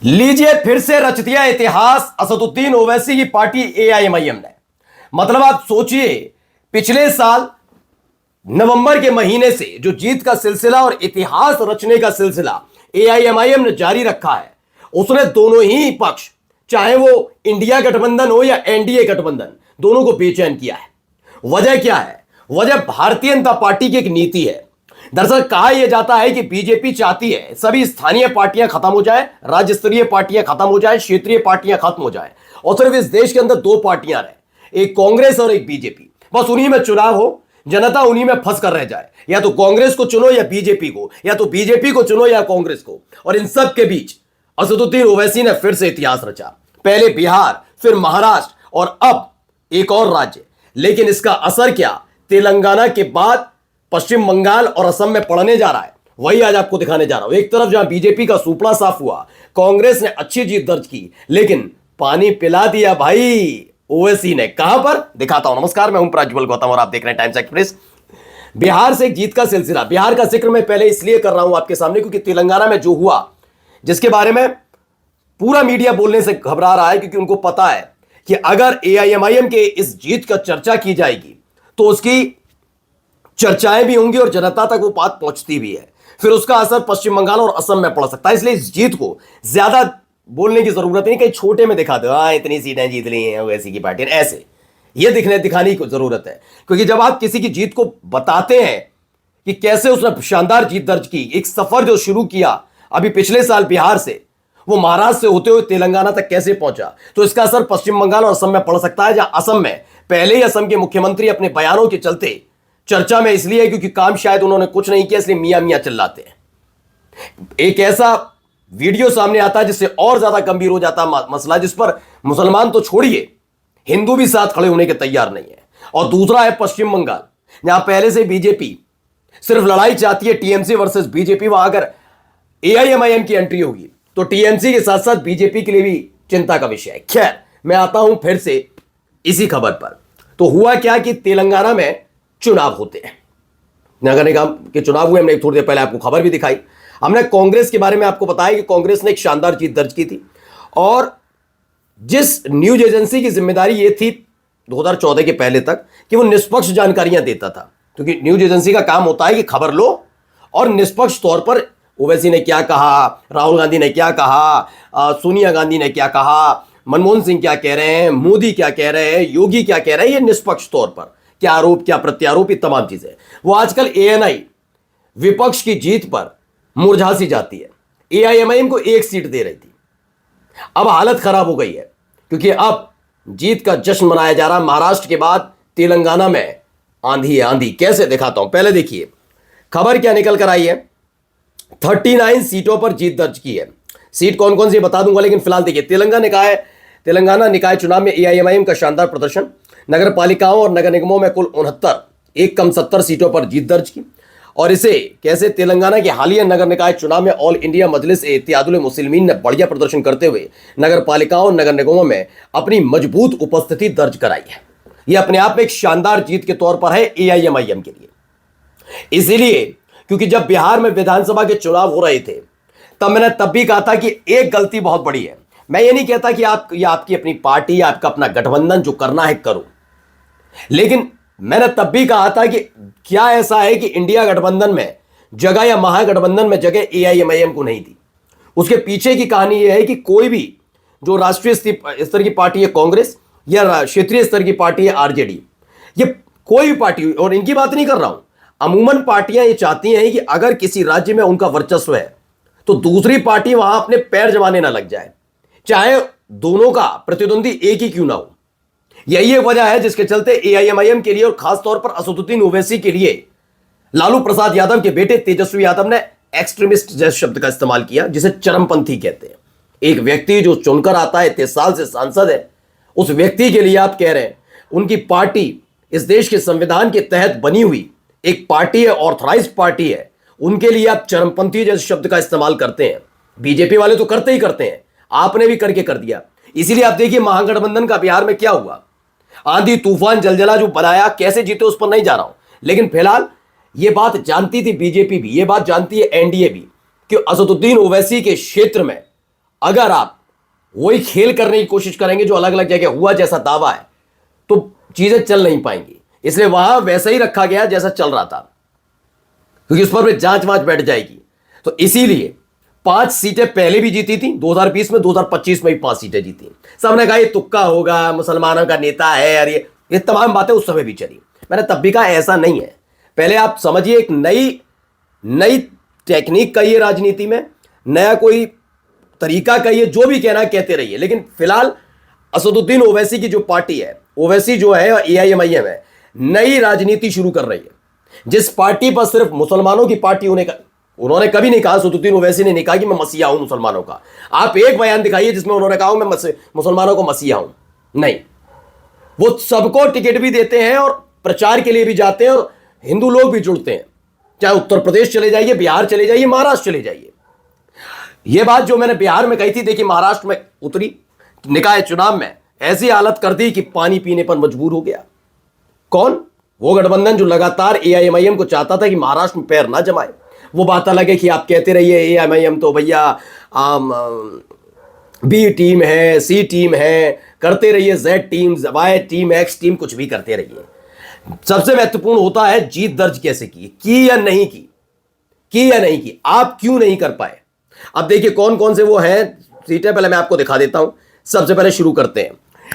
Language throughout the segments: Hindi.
लीजिए फिर से रच दिया इतिहास असदुद्दीन ओवैसी की पार्टी एआईएमआईएम ने। मतलब आप सोचिए, पिछले साल नवंबर के महीने से जो जीत का सिलसिला और इतिहास रचने का सिलसिला एआईएमआईएम ने जारी रखा है, उसने दोनों ही पक्ष, चाहे वो इंडिया गठबंधन हो या एनडीए गठबंधन, दोनों को बेचैन किया है। वजह क्या है? वजह भारतीय जनता पार्टी की एक नीति है। दरअसल कहा यह जाता है कि बीजेपी चाहती है सभी स्थानीय पार्टियां खत्म हो जाए, राज्य स्तरीय पार्टियां खत्म हो जाए, क्षेत्रीय पार्टियां खत्म हो जाए और सिर्फ इस देश के अंदर दो पार्टियां रहे, एक कांग्रेस और एक बीजेपी। बस उन्हीं में चुनाव हो, जनता उन्हीं में फंस कर रह जाए। या तो कांग्रेस को चुनो या बीजेपी को, या तो बीजेपी को चुनो या कांग्रेस को। और इन सब के बीच असदुद्दीन ओवैसी ने फिर से इतिहास रचा। पहले बिहार, फिर महाराष्ट्र और अब एक और राज्य। लेकिन इसका असर क्या तेलंगाना के बाद पश्चिम बंगाल और असम में पड़ने जा रहा है, वही आज आपको दिखाने जा रहा हूं। एक तरफ जहां बीजेपी का सुपड़ा साफ हुआ, कांग्रेस ने अच्छी जीत दर्ज की, लेकिन पानी पिला दिया भाई ओवैसी ने। कहां पर? दिखाता हूं। नमस्कार, मैं हूं प्रज्वल गौतम और आप देख रहे हैं टाइम्स एक्सप्रेस। बिहार से एक जीत का सिलसिला। बिहार का जिक्र मैं पहले इसलिए कर रहा हूं आपके सामने क्योंकि तेलंगाना में जो हुआ, जिसके बारे में पूरा मीडिया बोलने से घबरा रहा है, क्योंकि उनको पता है कि अगर एआईएमआईएम के इस जीत का चर्चा की जाएगी तो उसकी चर्चाएं भी होंगी और जनता तक वो बात पहुंचती भी है, फिर उसका असर पश्चिम बंगाल और असम में पड़ सकता है। इसलिए इस जीत को ज्यादा बोलने की जरूरत नहीं, कहीं छोटे में दिखा दो, हाँ इतनी सीटें जीत ली हैं ओवैसी की पार्टी ने, ऐसे ये दिखाने की जरूरत है। क्योंकि जब आप किसी की जीत को बताते हैं कि कैसे उसने शानदार जीत दर्ज की, एक सफर जो शुरू किया अभी पिछले साल बिहार से, वो महाराष्ट्र से होते हुए तेलंगाना तक कैसे पहुंचा, तो इसका असर पश्चिम बंगाल और असम में पड़ सकता है। जहां असम में पहले ही असम के मुख्यमंत्री अपने बयानों के चलते चर्चा में इसलिए है क्योंकि काम शायद उन्होंने कुछ नहीं किया, इसलिए मियां मियां चिल्लाते हैं। एक ऐसा वीडियो सामने आता है जिससे और ज्यादा गंभीर हो जाता है मसला, जिस पर मुसलमान तो छोड़िए, हिंदू भी साथ खड़े होने के तैयार नहीं है। और दूसरा है पश्चिम बंगाल, जहां पहले से बीजेपी सिर्फ लड़ाई चाहती है टीएमसी वर्सेस बीजेपी। वहां अगर एआईएमआईएम की एंट्री होगी तो टीएमसी के साथ साथ बीजेपी के लिए भी चिंता का विषय है। खैर, मैं आता हूं फिर से इसी खबर पर। तो हुआ क्या कि तेलंगाना में चुनाव होते हैं, नगर निगम के चुनाव हुए। हमने थोड़ी देर पहले आपको खबर भी दिखाई। हमने कांग्रेस के बारे में आपको बताया कि कांग्रेस ने एक शानदार जीत दर्ज की थी, और जिस न्यूज एजेंसी की जिम्मेदारी ये थी 2014 के पहले तक कि वो निष्पक्ष जानकारियां देता था, क्योंकि न्यूज एजेंसी का काम होता है कि खबर लो और निष्पक्ष तौर पर ओवैसी ने क्या कहा, राहुल गांधी ने क्या कहा, सोनिया गांधी ने क्या कहा, मनमोहन सिंह क्या कह रहे हैं, मोदी क्या कह रहे हैं, योगी क्या कह रहे हैं, ये निष्पक्ष तौर पर क्या आरोप क्या प्रत्यारोप, ये तमाम चीजें। वो आजकल एएनआई विपक्ष की जीत पर मुरझा सी जाती है। एआईएमआईएम को एक सीट दे रही थी, अब हालत खराब हो गई है, क्योंकि अब जीत का जश्न मनाया जा रहा। महाराष्ट्र के बाद तेलंगाना में आंधी है, आंधी। कैसे दिखाता हूं, पहले देखिए खबर क्या निकल कर आई है। 39 सीटों पर जीत दर्ज की है। सीट कौन कौन सी बता दूंगा, लेकिन फिलहाल देखिए तेलंगाना निकाय चुनाव में एआईएमआईएम का शानदार प्रदर्शन। नगर पालिकाओं और नगर निगमों में कुल 69, एक कम 70 सीटों पर जीत दर्ज की। और इसे कैसे तेलंगाना के हालिया नगर निकाय चुनाव में ऑल इंडिया मजलिस इत्तेहादुल मुस्लिमीन ने बढ़िया प्रदर्शन करते हुए नगर पालिकाओं और नगर निगमों में अपनी मजबूत उपस्थिति दर्ज कराई है। यह अपने आप में एक शानदार जीत के तौर पर है एआईएमआईएम के लिए। इसीलिए क्योंकि जब बिहार में विधानसभा के चुनाव हो रहे थे, तब मैंने तब भी कहा था कि एक गलती बहुत बड़ी है। मैं ये नहीं कहता कि आपकी अपनी पार्टी, आपका अपना गठबंधन जो करना है करो, लेकिन मैंने तब भी कहा था कि क्या ऐसा है कि इंडिया गठबंधन में जगह या महागठबंधन में जगह एआईएमआईएम को नहीं दी। उसके पीछे की कहानी यह है कि कोई भी जो राष्ट्रीय स्तर की पार्टी है कांग्रेस, या क्षेत्रीय स्तर की पार्टी है आरजेडी, ये कोई भी पार्टी, और इनकी बात नहीं कर रहा हूं, अमूमन पार्टियां ये चाहती हैं कि अगर किसी राज्य में उनका वर्चस्व है तो दूसरी पार्टी वहां अपने पैर जमाने ना लग जाए, चाहे दोनों का प्रतिद्वंदी एक ही क्यों ना हो। यही एक वजह है जिसके चलते एआईएमआईएम के लिए और खासतौर पर असदुद्दीन ओवैसी के लिए लालू प्रसाद यादव के बेटे तेजस्वी यादव ने एक्सट्रीमिस्ट जैसे शब्द का इस्तेमाल किया, जिसे चरमपंथी कहते हैं। एक व्यक्ति जो चुनकर आता है, 23 साल से सांसद है, उस व्यक्ति के लिए आप कह रहे हैं उनकी पार्टी इस देश के संविधान के तहत बनी हुई एक पार्टी है, ऑथराइज्ड पार्टी है, उनके लिए आप चरमपंथी जैसे शब्द का इस्तेमाल करते हैं। बीजेपी वाले तो करते ही करते हैं, आपने भी करके कर दिया। इसीलिए आप देखिए महागठबंधन का बिहार में क्या हुआ, आंधी तूफान जलजला जो बनाया, कैसे जीते उस पर नहीं जा रहा हूं, लेकिन फिलहाल यह बात जानती थी बीजेपी भी, यह बात जानती है एनडीए भी, कि असदुद्दीन ओवैसी के क्षेत्र में अगर आप वही खेल करने की कोशिश करेंगे जो अलग अलग जगह हुआ जैसा दावा है, तो चीजें चल नहीं पाएंगी। इसलिए वहां वैसा ही रखा गया जैसा चल रहा था, क्योंकि उस पर जांच वांच बैठ जाएगी। तो इसीलिए 5 सीटें पहले भी जीती थी 2020 में, 2025 में भी 5 सीटें जीती। सबने कहा ये तुक्का होगा, मुसलमानों का नेता है यार, ये तमाम बातें उस समय भी चली। मैंने तब भी कहा ऐसा नहीं है। पहले आप समझिए, एक नई टेक्निक का ये राजनीति में, नया कोई तरीका का ये, जो भी कहना कहते रहिए, लेकिन फिलहाल असदुद्दीन ओवैसी की जो पार्टी है, ओवैसी जो है AIMIM है, नई राजनीति शुरू कर रही है। जिस पार्टी पर सिर्फ मुसलमानों की पार्टी होने का, उन्होंने कभी नहीं कहा, असदुद्दीन ओवैसी ने नहीं कहा कि मैं मसीहा हूं मुसलमानों का। आप एक बयान दिखाइए जिसमें उन्होंने कहा मैं मुसलमानों को मसीहा हूं। नहीं, वो सबको टिकट भी देते हैं और प्रचार के लिए भी जाते हैं और हिंदू लोग भी जुड़ते हैं। चाहे उत्तर प्रदेश चले जाइए, बिहार चले जाइए, महाराष्ट्र चले जाइए। यह बात जो मैंने बिहार में कही थी, देखिए महाराष्ट्र में उतरी, निकाय चुनाव में ऐसी हालत कर दी कि पानी पीने पर मजबूर हो गया। कौन? वो गठबंधन जो लगातार AIMIM को चाहता था कि महाराष्ट्र में पैर ना जमाए। वो बात अलग है कि आप कहते रहिए AIMIM तो भैया B टीम है, C टीम है, करते रहिए, Z team, Y team, X team, कुछ भी करते रहिए। सबसे महत्वपूर्ण होता है जीत दर्ज कैसे की या नहीं की या नहीं की, आप क्यों नहीं कर पाए। अब देखिए कौन कौन से वो हैं सीटें, पहले मैं आपको दिखा देता हूं। सबसे पहले शुरू करते हैं,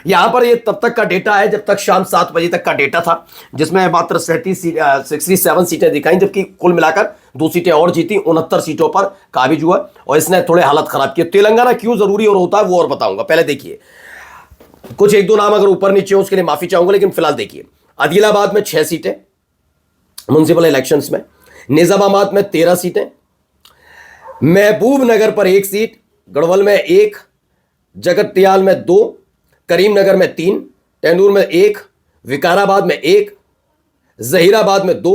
यहां पर ये तब तक का डेटा है जब तक शाम 7 बजे तक का डेटा था, जिसमें मात्र 67 सीटें दिखाई, जबकि कुल मिलाकर 2 सीटें और जीती, 69 सीटों पर काबिज हुआ और इसने थोड़े हालत खराब की। तेलंगाना क्यों जरूरी और होता है वो और बताऊंगा। पहले देखिए कुछ एक दो नाम अगर ऊपर नीचे हो उसके लिए माफी चाहूंगा, लेकिन फिलहाल देखिए आदिलाबाद में 6 सीटें म्युनिसिपल इलेक्शंस में, निजामाबाद में 13 सीटें, महबूब नगर पर 1 सीट, गढ़वाल में 1, जगतियाल में 2, करीमनगर में 3, तेंदूर में 1, विकाराबाद में 1, जहीराबाद में 2,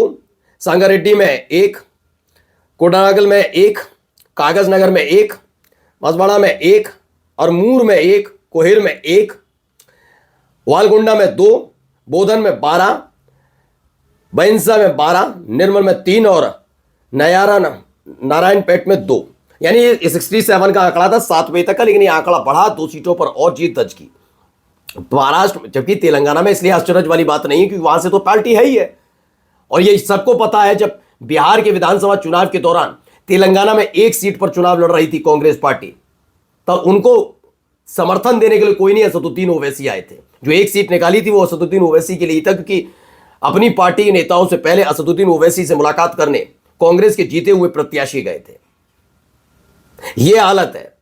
सांगारेड्डी में 1, कोडानागल में 1, कागज नगर में 1, मसवाड़ा में 1, और मूर में 1, कोहिर में 1, वालगुंडा में 2, बोधन में 12, बैंसा में 12, निर्मल में 3 और नारायणपेट में 2। यानी ये 67 का आंकड़ा था 7 बजे तक का, लेकिन ये आंकड़ा बढ़ा, 2 सीटों पर और जीत दर्ज की महाराष्ट्र में। जबकि तेलंगाना में इसलिए आश्चर्य वाली बात नहीं है क्योंकि वहां से तो पार्टी है ही है, और ये सबको पता है। जब बिहार के विधानसभा चुनाव के दौरान तेलंगाना में 1 सीट पर चुनाव लड़ रही थी कांग्रेस पार्टी, तब उनको समर्थन देने के लिए कोई नहीं, असदुद्दीन ओवैसी आए थे। जो 1 सीट निकाली थी वो असदुद्दीन ओवैसी के लिए था, क्योंकि अपनी पार्टी के नेताओं से पहले असदुद्दीन ओवैसी से मुलाकात करने कांग्रेस के जीते हुए प्रत्याशी गए थे। यह हालत है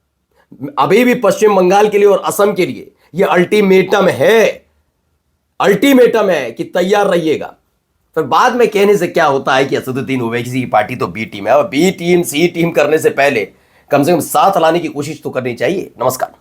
अभी भी पश्चिम बंगाल के लिए और असम के लिए। यह अल्टीमेटम है कि तैयार रहिएगा। फिर बाद में कहने से क्या होता है कि असदुद्दीन ओवैसी की पार्टी तो B टीम है, और B टीम C टीम करने से पहले कम से कम साथ लाने की कोशिश तो करनी चाहिए। नमस्कार।